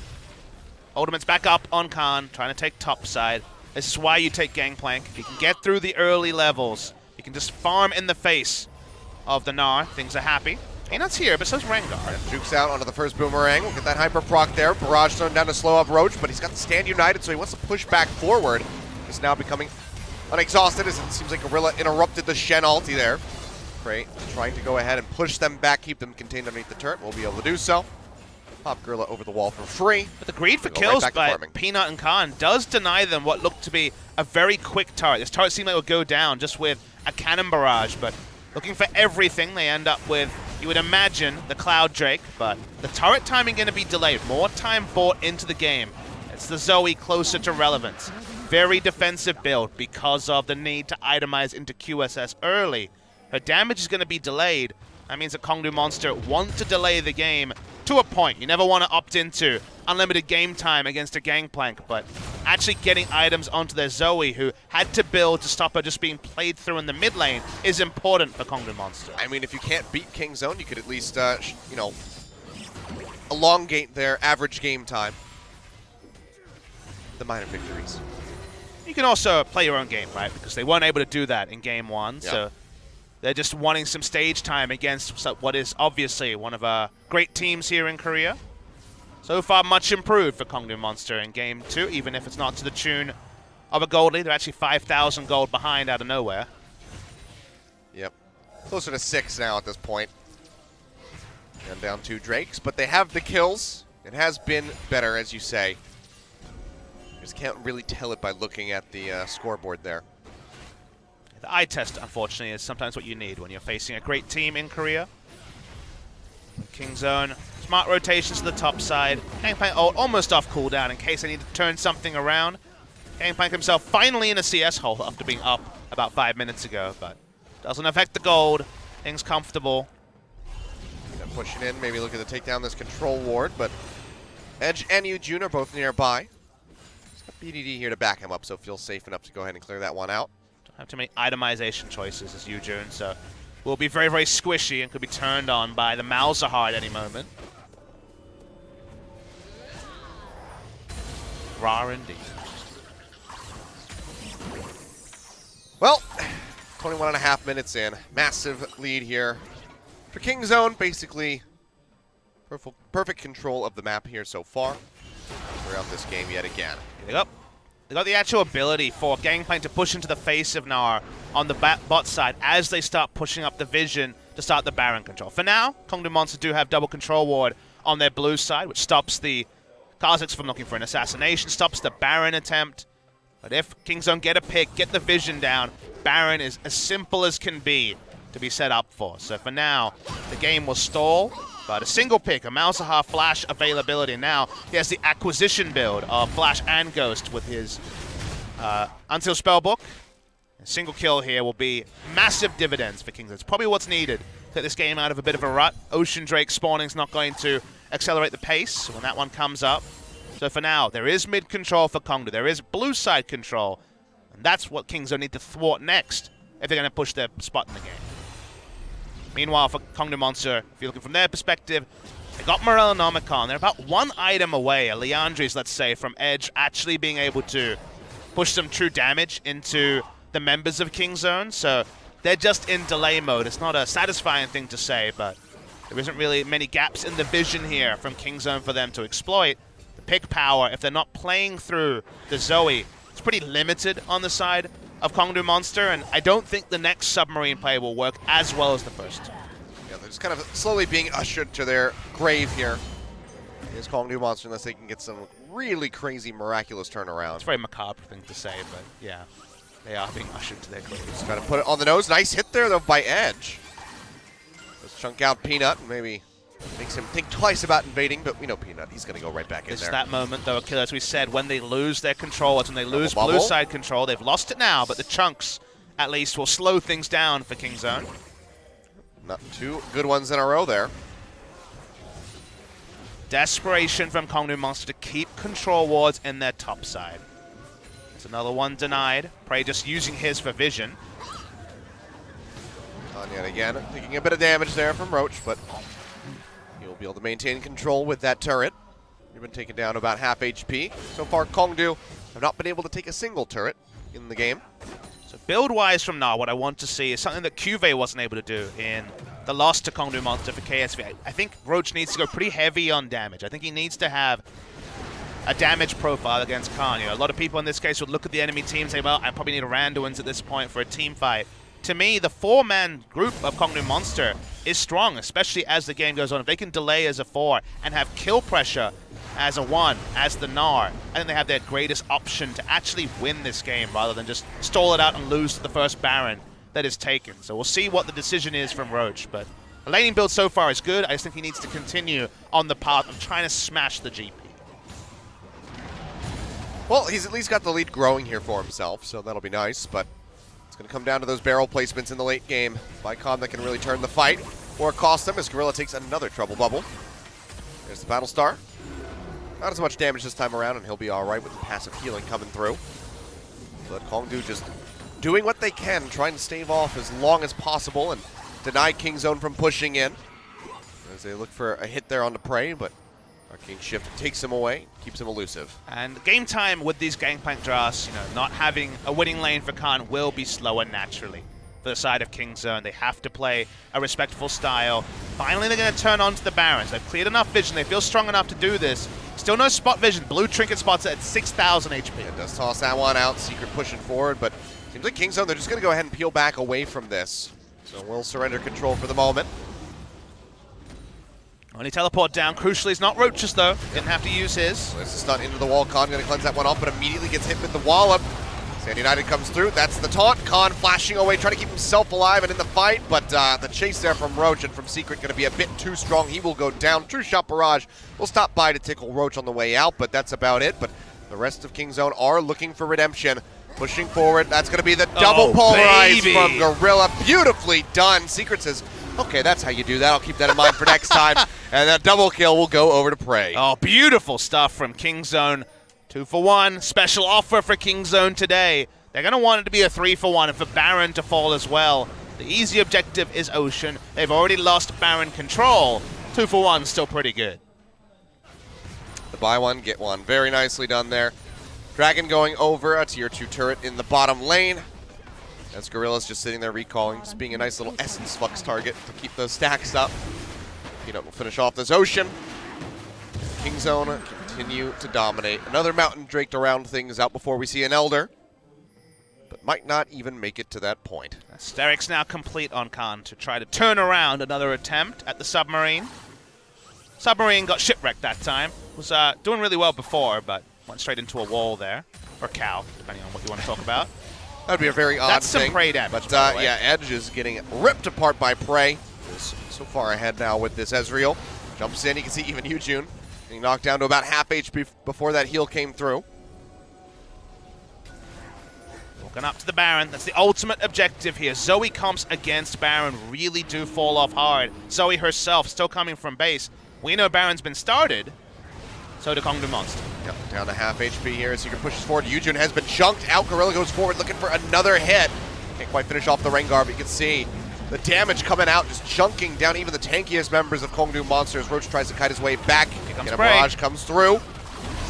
Ultimate's back up on Khan, trying to take top side. This is why you take Gangplank. If you can get through the early levels, you can just farm in the face of the Gnar. Things are happy. Peanut's here, but so's Rengar. Jukes out onto the first boomerang. We'll get that hyper proc there. Barrage thrown down to slow up Roach, but he's got the stand united, so he wants to push back forward. He's now becoming unexhausted as it seems like Gorilla interrupted the Shen ulti there. Prey trying to go ahead and push them back, keep them contained underneath the turret. We'll be able to do so. Pop Gorilla over the wall for free. But the greed for kills by Peanut and Khan does deny them what looked to be a very quick turret. This turret seemed like it would go down just with a cannon barrage, but looking for everything, they end up with, you would imagine, the Cloud Drake, but the turret timing going to be delayed. More time bought into the game. It's the Zoe closer to relevance. Very defensive build because of the need to itemize into QSS early. Her damage is going to be delayed. That means that KONGDOO Monster want to delay the game to a point. You never want to opt into unlimited game time against a Gangplank, but actually getting items onto their Zoe, who had to build to stop her just being played through in the mid lane, is important for KONGDOO Monster. I mean, if you can't beat King Zone, you could at least, you know, elongate their average game time. The minor victories. You can also play your own game, right? Because they weren't able to do that in game 1, so they're just wanting some stage time against what is obviously one of our great teams here in Korea. So far, much improved for KONGDOO Monster in game 2, even if it's not to the tune of a gold lead. They're actually 5,000 gold behind out of nowhere. Yep. Closer to 6 now at this point. And down 2 Drakes, but they have the kills. It has been better, as you say. You just can't really tell it by looking at the scoreboard there. The eye test, unfortunately, is sometimes what you need when you're facing a great team in Korea. King Zone, smart rotations to the top side. Gangplank almost off cooldown in case they need to turn something around. Gangplank himself finally in a CS hole after being up about 5 minutes ago, but doesn't affect the gold. Things comfortable. Pushing in, maybe looking to take down this control ward, but Edge and Yujun are both nearby. He's got BDD here to back him up, so feels safe enough to go ahead and clear that one out. Don't have too many itemization choices as Yujun, so will be very, very squishy and could be turned on by the Malzahar at any moment. Rare indeed. Well, 21.5 minutes in. Massive lead here for KingZone. Basically, perfect control of the map here so far throughout this game yet again. They got the actual ability for Gangplank to push into the face of Gnar on the bot side as they start pushing up the vision to start the Baron control. For now, KONGDOO Monster do have double control ward on their blue side, which stops the Kha'Zix from looking for an assassination, stops the Baron attempt. But if KingZone get a pick, get the vision down, Baron is as simple as can be to be set up for. So for now, the game will stall, but a single pick, a Malzahar Flash availability. Now he has the acquisition build of Flash and Ghost with his Unsealed Spellbook. A single kill here will be massive dividends for KingZone. It's probably what's needed to get this game out of a bit of a rut. Ocean Drake spawning's not going to accelerate the pace when that one comes up. So for now, there is mid control for KONGDOO. There is blue side control. And that's what KingZone need to thwart next if they're going to push their spot in the game. Meanwhile, for KONGDOO Monster, if you're looking from their perspective, they got Morellonomicon. They're about one item away, a Liandry's, let's say, from Edge actually being able to push some true damage into the members of KingZone. So they're just in delay mode. It's not a satisfying thing to say, but there isn't really many gaps in the vision here from KingZone for them to exploit. The pick power, if they're not playing through the Zoe, it's pretty limited on the side of KONGDOO Monster, and I don't think the next submarine play will work as well as the first. Yeah, they're just kind of slowly being ushered to their grave here. Here's KONGDOO Monster unless they can get some really crazy, miraculous turnaround. It's a very macabre thing to say, but yeah, they are being ushered to their grave. Just got to put it on the nose. Nice hit there, though, by Edge. Let's chunk out Peanut and maybe makes him think twice about invading, but we know Peanut. He's going to go right back in there. It's that moment, though, Akil, as we said, when they lose their control, when they lose Bubble. blue side control. They've lost it now, but the chunks, at least, will slow things down for KingZone. Not two good ones in a row there. Desperation from KONGDOO Monster to keep control wards in their top side. There's another one denied. Prey just using his for vision. Yet again, taking a bit of damage there from Roach, but he'll be able to maintain control with that turret. You've been taken down about half HP. So far, KONGDOO have not been able to take a single turret in the game. So build-wise from Gnar, what I want to see is something that Cuvée wasn't able to do in the loss to KONGDOO Monster for KSV. I think Roach needs to go pretty heavy on damage. I think he needs to have a damage profile against Khan. You know, a lot of people in this case would look at the enemy team and say, well, I probably need a Randuin's at this point for a team fight. To me, the four-man group of KONGDOO Monster is strong, especially as the game goes on. If they can delay as a 4 and have kill pressure as a 1, as the Gnar, I think they have their greatest option to actually win this game rather than just stall it out and lose to the first Baron that is taken. So we'll see what the decision is from Roach, but the laning build so far is good. I just think he needs to continue on the path of trying to smash the GP. Well, he's at least got the lead growing here for himself, so that'll be nice, but it's going to come down to those barrel placements in the late game by Khan that can really turn the fight or cost them as Gorilla takes another trouble bubble. There's the Battlestar. Not as much damage this time around, and he'll be all right with the passive healing coming through. But KONGDOO just doing what they can, trying to stave off as long as possible and deny KingZone from pushing in as they look for a hit there on the Prey, but Arcane Shift takes him away, keeps him elusive. And game time with these Gangplank drafts, not having a winning lane for Khan will be slower naturally. For the side of KingZone, they have to play a respectful style. Finally, they're going to turn on to the Barons. They've cleared enough vision. They feel strong enough to do this. Still no spot vision. Blue Trinket spots at 6,000 HP. It does toss that one out. Secret pushing forward, but seems like KingZone, they're just going to go ahead and peel back away from this. So we'll surrender control for the moment. Only teleport down. Crucially, it's not Roach's, though. Didn't have to use his. So this is stun into the wall. Khan going to cleanse that one off, but immediately gets hit with the wallop. Sand United comes through. That's the taunt. Khan flashing away, trying to keep himself alive and in the fight, but the chase there from Roach and from Secret going to be a bit too strong. He will go down. True Shot Barrage will stop by to tickle Roach on the way out, but that's about it. But the rest of KingZone are looking for redemption. Pushing forward. That's going to be the double polarize from Gorilla. Beautifully done. Secret says, okay, that's how you do that. I'll keep that in mind for next time. And that double kill will go over to Prey. Oh, beautiful stuff from KingZone. 2 for 1. Special offer for KingZone today. They're going to want it to be a 3 for 1 and for Baron to fall as well. The easy objective is Ocean. They've already lost Baron control. 2 for 1, still pretty good. The buy one, get one. Very nicely done there. Dragon going over a tier 2 turret in the bottom lane. As Gorilla's just sitting there recalling, just being a nice little essence flux target to keep those stacks up. Peanut will finish off this Ocean. KingZone continue to dominate. Another Mountain Drake to round things out before we see an Elder. But might not even make it to that point. Steric's now complete on Khan to try to turn around another attempt at the Submarine. Submarine got shipwrecked that time. Was doing really well before, but went straight into a wall there. Or cow, depending on what you want to talk about. That would be a very odd That's thing. some Prey damage, But by the way. yeah, Edge is getting ripped apart by Prey. Is so far ahead now with this Ezreal. Jumps in, you can see even Yujun getting knocked down to about half HP before that heal came through. Walking up to the Baron. That's the ultimate objective here. Zoe comps against Baron really do fall off hard. Zoe herself still coming from base. We know Baron's been started. So do KONGDOO Monster. Yep, down to half HP here as Secret pushes forward. Yujun has been chunked out. Gorilla goes forward looking for another hit. Can't quite finish off the Rengar, but you can see the damage coming out, just chunking down even the tankiest members of KONGDOO Monsters. Roach tries to kite his way back. Mirage comes through.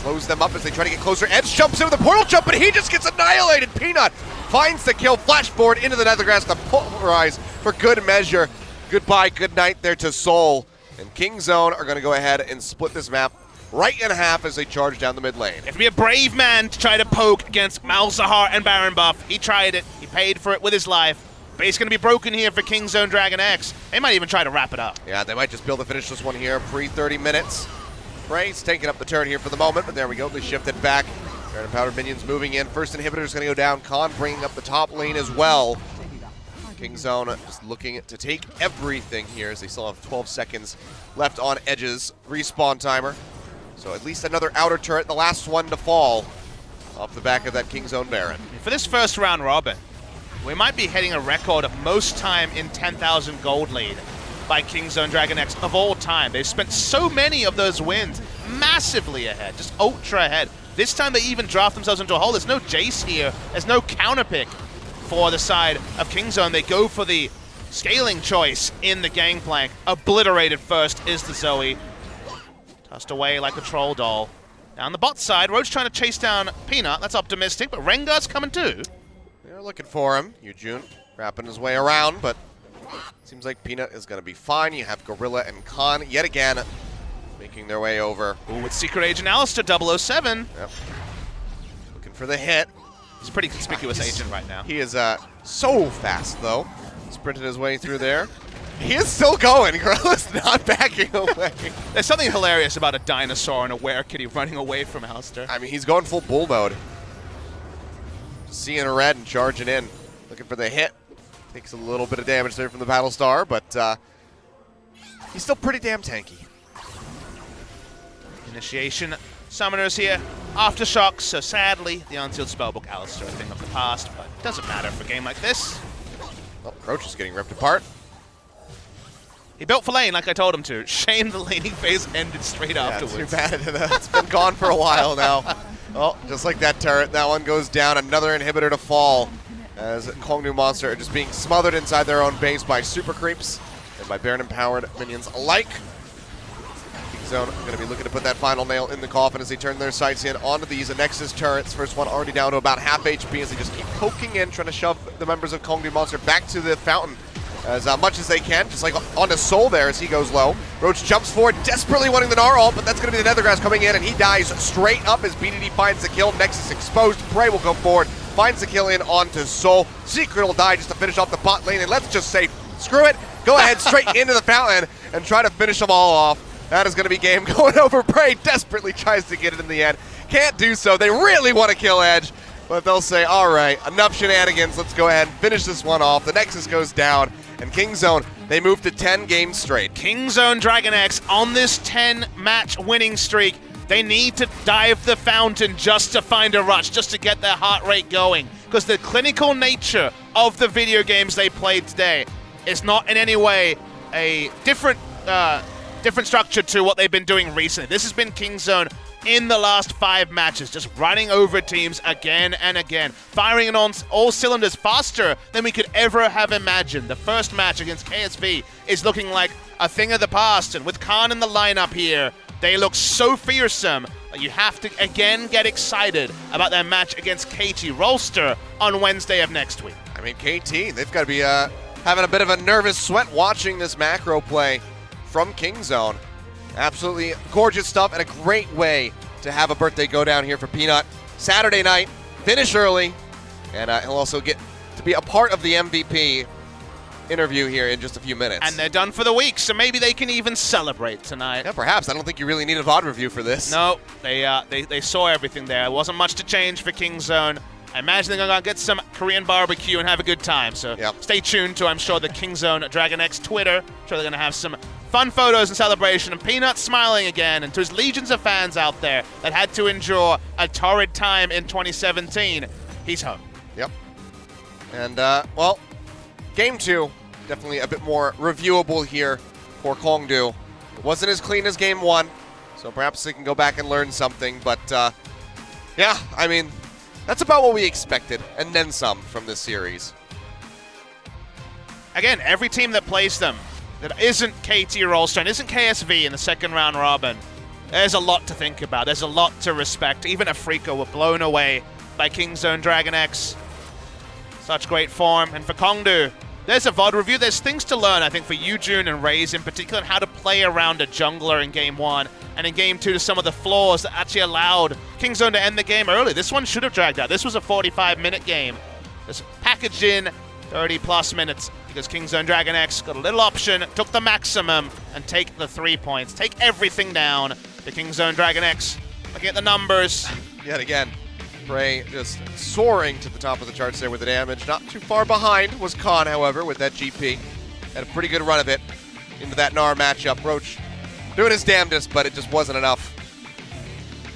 Slows them up as they try to get closer. Edge jumps in with a portal jump, but he just gets annihilated. Peanut finds the kill. Flash forward into the Nethergrass to polarize for good measure. Goodbye, good night there to Soul. And KingZone are going to go ahead and split this map right in half as they charge down the mid lane. You have to be a brave man to try to poke against Malzahar and Baron buff. He tried it. He paid for it with his life. But he's going to be broken here for KingZone DragonX. They might even try to wrap it up. Yeah, they might just be able to finish this one here pre-30 minutes. Prey's taking up the turret here for the moment, but there we go. They shift it back. Baron Powdered minions moving in. First inhibitor's going to go down. Khan bringing up the top lane as well. KingZone just looking to take everything here as they still have 12 seconds left on Edge's respawn timer. So at least another outer turret, the last one to fall off the back of that KingZone Baron. For this first round robin, we might be hitting a record of most time in 10,000 gold lead by KingZone DragonX of all time. They've spent so many of those wins massively ahead, just ultra ahead. This time they even draft themselves into a hole. There's no Jace here. There's no counter pick for the side of KingZone. They go for the scaling choice in the Gangplank. Obliterated first is the Zoe. Tossed away like a troll doll. Down the bot side, Roach trying to chase down Peanut. That's optimistic, but Rengar's coming too. They're looking for him. Yujun wrapping his way around, but seems like Peanut is going to be fine. You have Gorilla and Khan yet again making their way over. Ooh, with Secret Agent Alistar 007. Yep. Looking for the hit. He's a pretty conspicuous agent right now. He is so fast, though. Sprinted his way through there. He is still going. Gorilla's not backing away. There's something hilarious about a dinosaur and a were-kitty running away from Alistar. I mean, he's going full bull mode. Seeing red and charging in. Looking for the hit. Takes a little bit of damage there from the Battlestar, but he's still pretty damn tanky. Initiation summoners here. Aftershocks, so sadly, the unsealed spellbook Alistar, a thing of the past, but it doesn't matter for a game like this. Well, Roach is getting ripped apart. He built for lane like I told him to. Shame the laning phase ended straight afterwards. Too bad. It's been gone for a while now. Oh, just like that turret, that one goes down. Another inhibitor to fall as KONGDOO Monster are just being smothered inside their own base by super creeps and by Baron empowered minions alike. KingZone going to be looking to put that final nail in the coffin as they turn their sights in onto these Nexus turrets. First one already down to about half HP as they just keep poking in, trying to shove the members of KONGDOO Monster back to the fountain as much as they can, just like onto Soul there as he goes low. Roach jumps forward, desperately wanting the Gnar ult, but that's going to be the Nethergrass coming in, and he dies straight up as BDD finds the kill. Nexus exposed. Prey will go forward, finds the kill in onto Soul. Secret will die just to finish off the bot lane, and let's just say, screw it, go ahead straight into the fountain and try to finish them all off. That is going to be game going over. Prey desperately tries to get it in the end. Can't do so. They really want to kill Edge, but they'll say, all right, enough shenanigans. Let's go ahead and finish this one off. The Nexus goes down, and KingZone, they move to 10 games straight. KingZone DragonX on this 10-match winning streak. They need to dive the fountain just to find a rush, just to get their heart rate going. Because the clinical nature of the video games they played today is not in any way a different structure to what they've been doing recently. This has been KingZone in the last 5 matches, just running over teams again and again, firing on all cylinders faster than we could ever have imagined. The first match against KSV is looking like a thing of the past, and with Khan in the lineup here, they look so fearsome. But you have to, again, get excited about their match against KT Rolster on Wednesday of next week. I mean, KT, they've got to be having a bit of a nervous sweat watching this macro play from Kingzone. Absolutely gorgeous stuff and a great way to have a birthday go down here for Peanut. Saturday night, finish early, and he'll also get to be a part of the MVP interview here in just a few minutes. And they're done for the week, so maybe they can even celebrate tonight. Yeah, perhaps. I don't think you really need a VOD review for this. No, they saw everything there. There wasn't much to change for Kingzone. I imagine they're going to get some Korean barbecue and have a good time. So stay tuned to, I'm sure, the Kingzone DragonX Twitter. I'm sure they're going to have some fun photos and celebration. And Peanut smiling again. And to his legions of fans out there that had to endure a torrid time in 2017, he's home. Yep. And, well, Game 2, definitely a bit more reviewable here for KONGDOO. It wasn't as clean as Game 1, so perhaps they can go back and learn something. But, yeah, I mean, that's about what we expected, and then some from this series. Again, every team that plays them that isn't KT Rolster and isn't KSV in the second round robin, there's a lot to think about. There's a lot to respect. Even a FLICKR were blown away by Kingzone DragonX. Such great form. And for KONGDOO, there's a VOD review. There's things to learn, I think, for Yujun and Raze in particular, and how to play around a jungler in Game 1. And in Game 2, to some of the flaws that actually allowed Kingzone to end the game early. This one should have dragged out. This was a 45-minute game. It's packaged in 30-plus minutes because Kingzone DragonX got a little option, took the maximum, and take the 3 points. Take everything down to Kingzone DragonX. Looking at the numbers. Yet again, Bray just soaring to the top of the charts there with the damage. Not too far behind was Khan, however, with that GP. Had a pretty good run of it into that Gnar matchup. Roach doing his damnedest, but it just wasn't enough.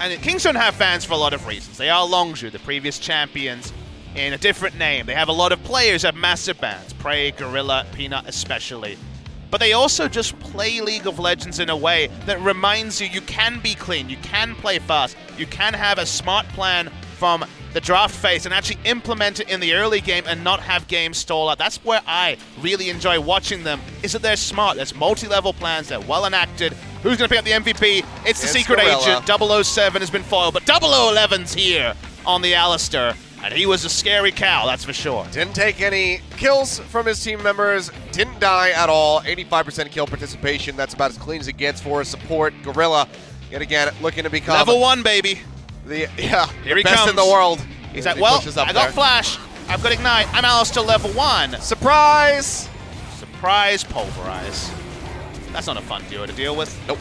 And Kingzone have fans for a lot of reasons. They are Longzhu, the previous champions, in a different name. They have a lot of players who have massive bans, Prey, Gorilla, Peanut especially. But they also just play League of Legends in a way that reminds you can be clean, you can play fast, you can have a smart plan from the draft phase and actually implement it in the early game and not have games stall out. That's where I really enjoy watching them, is that they're smart. There's multi-level plans, they're well enacted. Who's going to pick up the MVP? It's the secret agent. 007 has been foiled, but 0011's here on the Alistar. And he was a scary cow, that's for sure. Didn't take any kills from his team members, didn't die at all. 85% kill participation, that's about as clean as it gets for a support. Gorilla, yet again, looking to become Level 1, baby. Here he best comes in the world. He's like, well, I got Flash, I've got Ignite, I'm Alistar level 1. Surprise! Surprise, Pulverize. That's not a fun duo to deal with. Nope.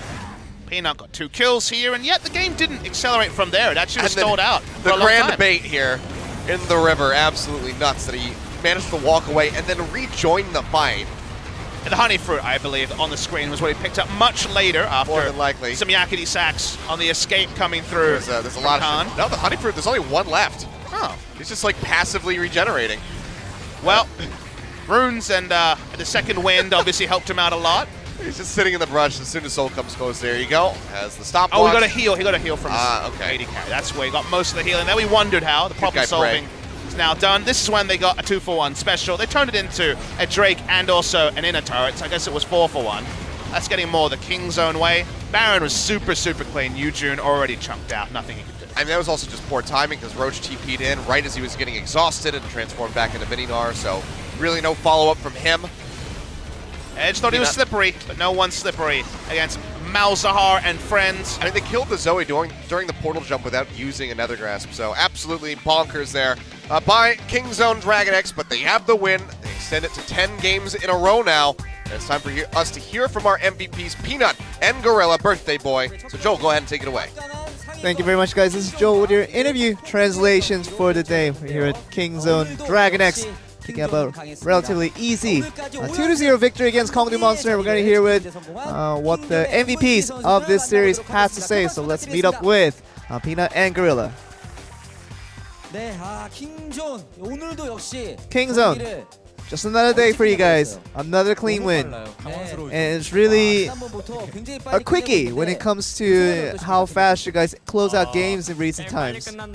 Peanut got 2 kills here, and yet the game didn't accelerate from there. It actually stalled out for a The long grand time. bait here in the river, absolutely nuts that he managed to walk away and then rejoin the fight. And the honey fruit, I believe, on the screen was what he picked up much later after More than likely. some yakety sacks on the escape coming through. There's a lot of shit. No, the honey fruit, there's only one left. Oh. He's just like passively regenerating. Well, runes and the second wind obviously helped him out a lot. He's just sitting in the brush as soon as Soul comes close. There you go. Has the stopwatch. Oh, he got a heal. He got a heal from his okay. AD carry. That's where he got most of the healing. Then we wondered how. The problem solving is now done. This is when they got a 2-for-1 special. They turned it into a Drake and also an inner turret. So I guess it was 4-for-1. That's getting more the Kingzone way. Baron was super, super clean. Yujun already chunked out. Nothing he could do. I mean, that was also just poor timing because Roach TP'd in right as he was getting exhausted and transformed back into Mini Gnar. So really no follow-up from him. Edge thought he was slippery, but no one's slippery against Malzahar and friends. I mean, they killed the Zoe during the portal jump without using another grasp, so absolutely bonkers there by Kingzone DragonX, but they have the win. They extend it to 10 games in a row now, and it's time for us to hear from our MVPs, Peanut and Gorilla, birthday boy. So Joel, go ahead and take it away. Thank you very much, guys. This is Joel with your interview translations for the day. We're here at Kingzone DragonX. Talking about relatively easy 2-0 victory against KONGDOO Monster. We're going to hear what the MVPs of this series has to say. So let's meet up with Peanut and Gorilla. 네, Kingzone 오늘도 역시 Kingzone. Just another day for you guys. Another clean win. And it's really a quickie when it comes to how fast you guys close out games in recent times. I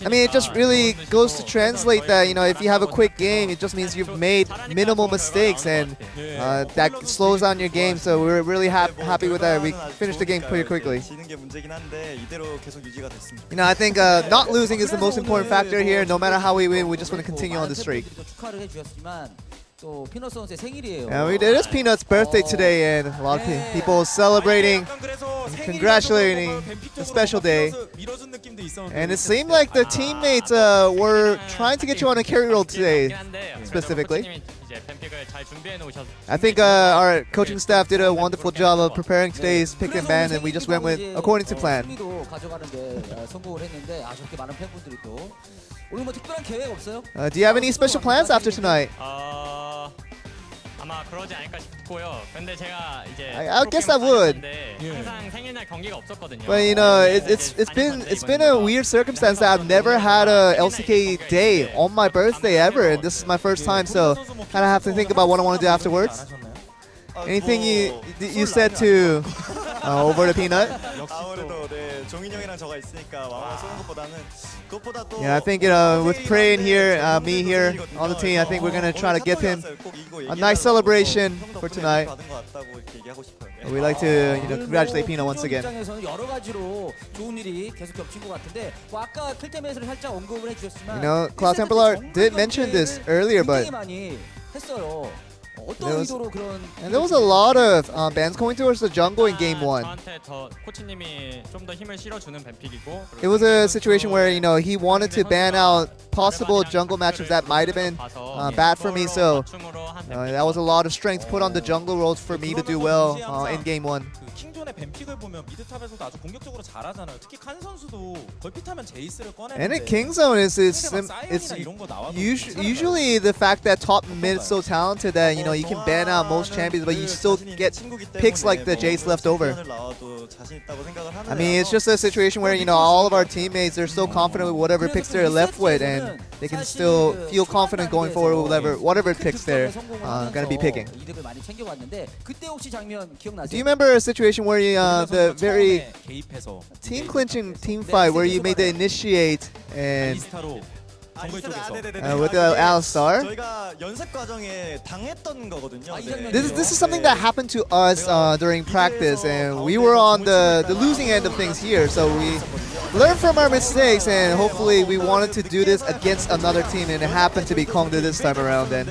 mean, it just really goes to translate that, you know, if you have a quick game, it just means you've made minimal mistakes, and that slows down your game. So we're really happy with that. We finished the game pretty quickly. You know, I think not losing is the most important factor here. No matter how we win, we just want to continue on the streak. Yeah, it is Peanut's birthday today, and a lot of people celebrating, congratulating the special day. And it seemed like the teammates were trying to get you on a carry roll today, specifically. I think our coaching staff did a wonderful job of preparing today's pick and ban, and we just went with according to plan. Do you have any special plans after tonight? I guess I would. But you know, it's been a weird circumstance that I've never had a LCK day on my birthday ever, and this is my first time, so kind of have to think about what I want to do afterwards. Anything you said to over the Peanut? Yeah, I think, you know, with Prey in here, me here on the team, I think we're gonna try to give him a nice celebration for tonight. We'd like to, you know, congratulate Peanut once again. You know, Cloud Templar did mention this earlier, but there was a lot of bans going towards the jungle in game 1. It was a situation where, you know, he wanted to ban out possible jungle matchups that might have been bad for me, so that was a lot of strength put on the jungle roles for me to do well in game 1. And in KingZone, it's usually the fact that top mid is so talented that, you know, you can ban out most champions, but you still get picks like the Jace left over. I mean, it's just a situation where, you know, all of our teammates, they're so confident with whatever picks they're left with, and they can still feel confident going forward with whatever picks they're going to be picking. Do you remember a situation where you, the very team clinching team fight where you made the initiate and with the Alistar? This is something that happened to us during practice, and we were on the losing end of things here, so we learned from our mistakes, and hopefully we wanted to do this against another team, and it happened to be KONGDOO this time around. And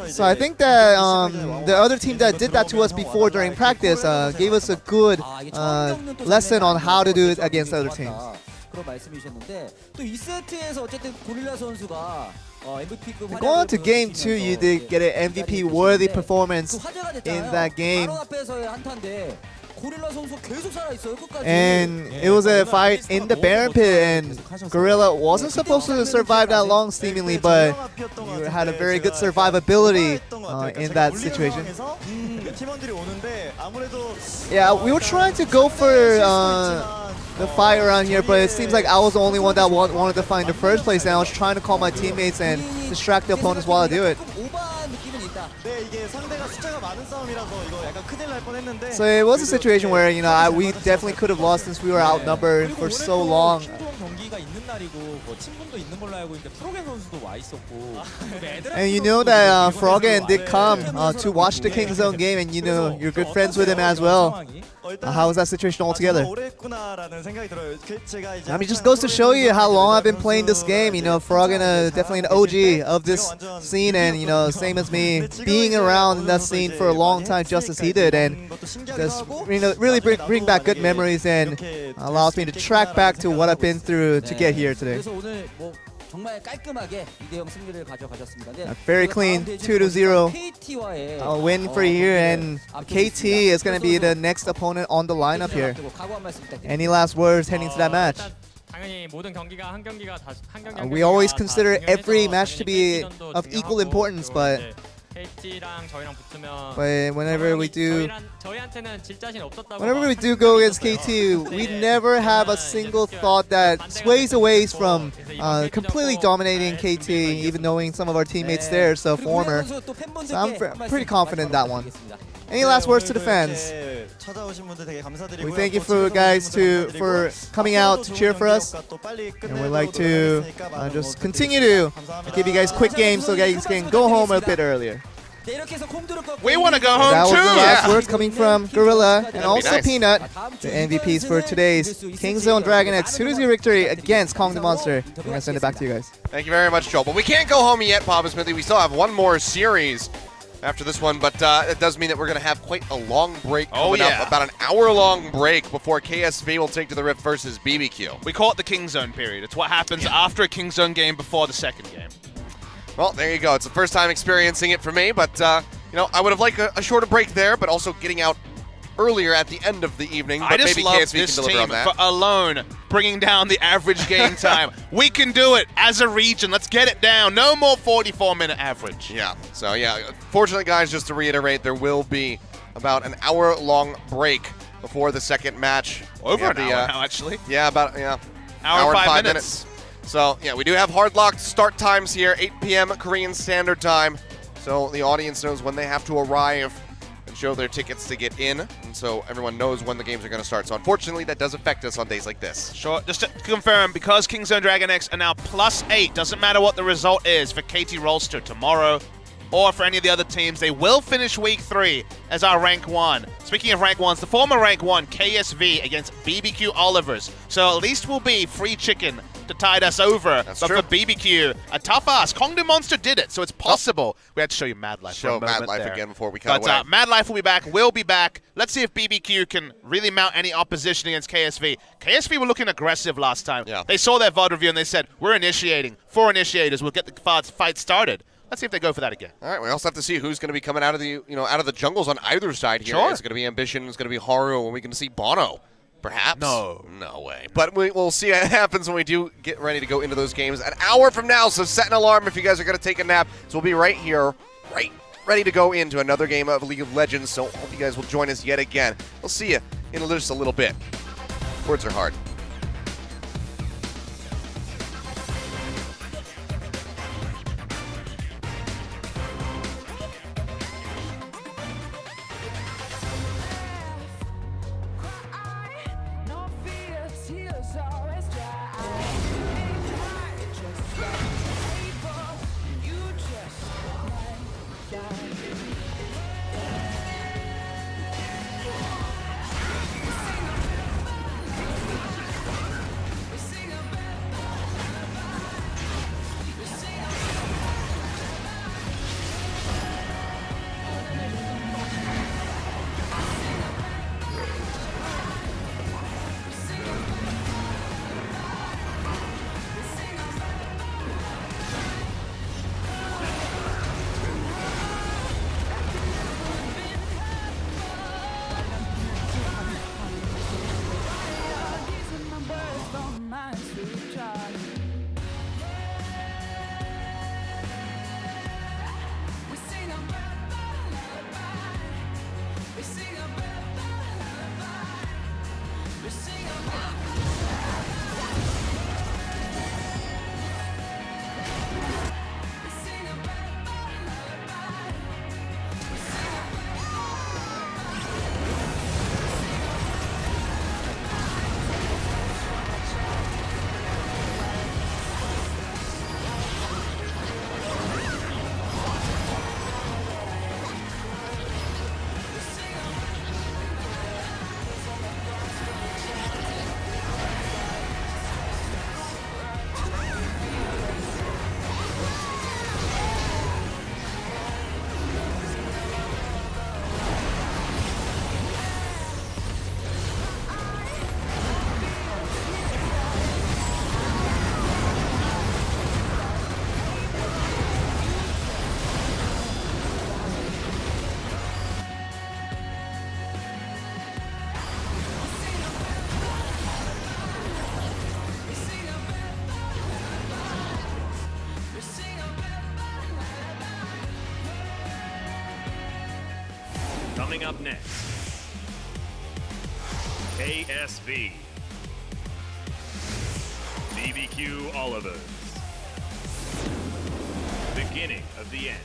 so I think that the other team that did that to us before during practice gave us a good lesson on how to do it against other teams. Going on to game 2, you did get an MVP worthy performance in that game. And it was a fight in the Baron Pit, and Gorilla wasn't supposed to survive that long seemingly, but you had a very good survivability in that situation. Yeah, we were trying to go for the fight around here, but it seems like I was the only one that wanted to fight in the first place, and I was trying to call my teammates and distract the opponents while I do it. So it was a situation where, you know, we definitely could have lost since we were outnumbered for so long. And you know that Froggen did come to watch the KingZone game, and you know you're good friends with him as well. How was that situation altogether? I mean, just goes to show you how long I've been playing this game. You know, Froggen definitely an OG of this scene, and you know, same as me, being around in that scene for a long time, just as he did, and just, you know, really bring back good memories and allows me to track back to what I've been through to get here today. A very clean 2-0 win for here, and KT is going to be the next opponent on the lineup here. Any last words heading to that match? We always consider every match to be of equal importance, but But whenever we do 저희한테는 go against KT, we never have a single thought that sways away from completely dominating KT, even knowing some of our teammates there, so former. So I'm pretty confident in that one. Any last words to the fans? We thank you for guys for coming out to cheer for us, and we'd like to just continue to give you guys quick games so guys can go home a bit earlier. We want to go home That was too. the last words coming from Gorilla and also nice. Peanut, the MVPs for today's KONGDOO DragonX 2-0 victory against KONGDOO Monster. I'm going to send it back to you guys. Thank you very much, Joel. But we can't go home yet, Papa Smithy. We still have one more series after this one, but it does mean that we're going to have quite a long break coming up, about an hour-long break before KSV will take to the Rift versus BBQ. We call it the King Zone period. It's what happens after a King Zone game before the second game. Well, there you go. It's the first time experiencing it for me, but you know, I would have liked a shorter break there, but also getting out earlier at the end of the evening. But I just maybe love KSV this can deliver on team that. for alone bringing down the average game time. We can do it as a region. Let's get it down. No more 44-minute average. Yeah. So yeah, fortunately, guys, just to reiterate, there will be about an hour-long break before the second match. Over an hour now, actually. Yeah, about Hour and 5 minutes. So yeah, we do have hard-locked start times here, 8 p.m. Korean Standard Time. So the audience knows when they have to arrive and show their tickets to get in, and so everyone knows when the games are going to start. So unfortunately, that does affect us on days like this. Sure, just to confirm, because King Zone DragonX are now +8, doesn't matter what the result is for KT Rolster tomorrow or for any of the other teams, they will finish Week 3 as our Rank 1. Speaking of Rank 1s, the former Rank 1, KSV against BBQ Olivers. So at least we'll be free chicken to tide us over. That's but true. for BBQ, a tough ask. KONGDOO Monster did it, so it's possible. We had to show you Mad Life for a Show moment Mad Life there. again before we cut But away. Mad Life will be back. We'll be back. Let's see if BBQ can really mount any opposition against KSV. KSV were looking aggressive last time. Yeah. They saw their VOD review and they said, we're initiating. 4 initiators. We'll get the fight started. Let's see if they go for that again. All right, we also have to see who's going to be coming out of the out of the jungles on either side here. Sure. It's going to be Ambition, it's going to be Haru, and we can see Bono, perhaps. No way. But we'll see what happens when we do get ready to go into those games. An hour from now, so set an alarm if you guys are going to take a nap. So we'll be right here, ready to go into another game of League of Legends. So hope you guys will join us yet again. We'll see you in just a little bit. Words are hard. Coming up next, KSV, BBQ Olivers, beginning of the end.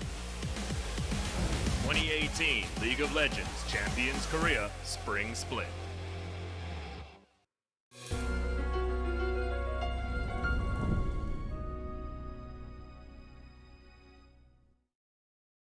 2018 League of Legends Champions Korea Spring Split.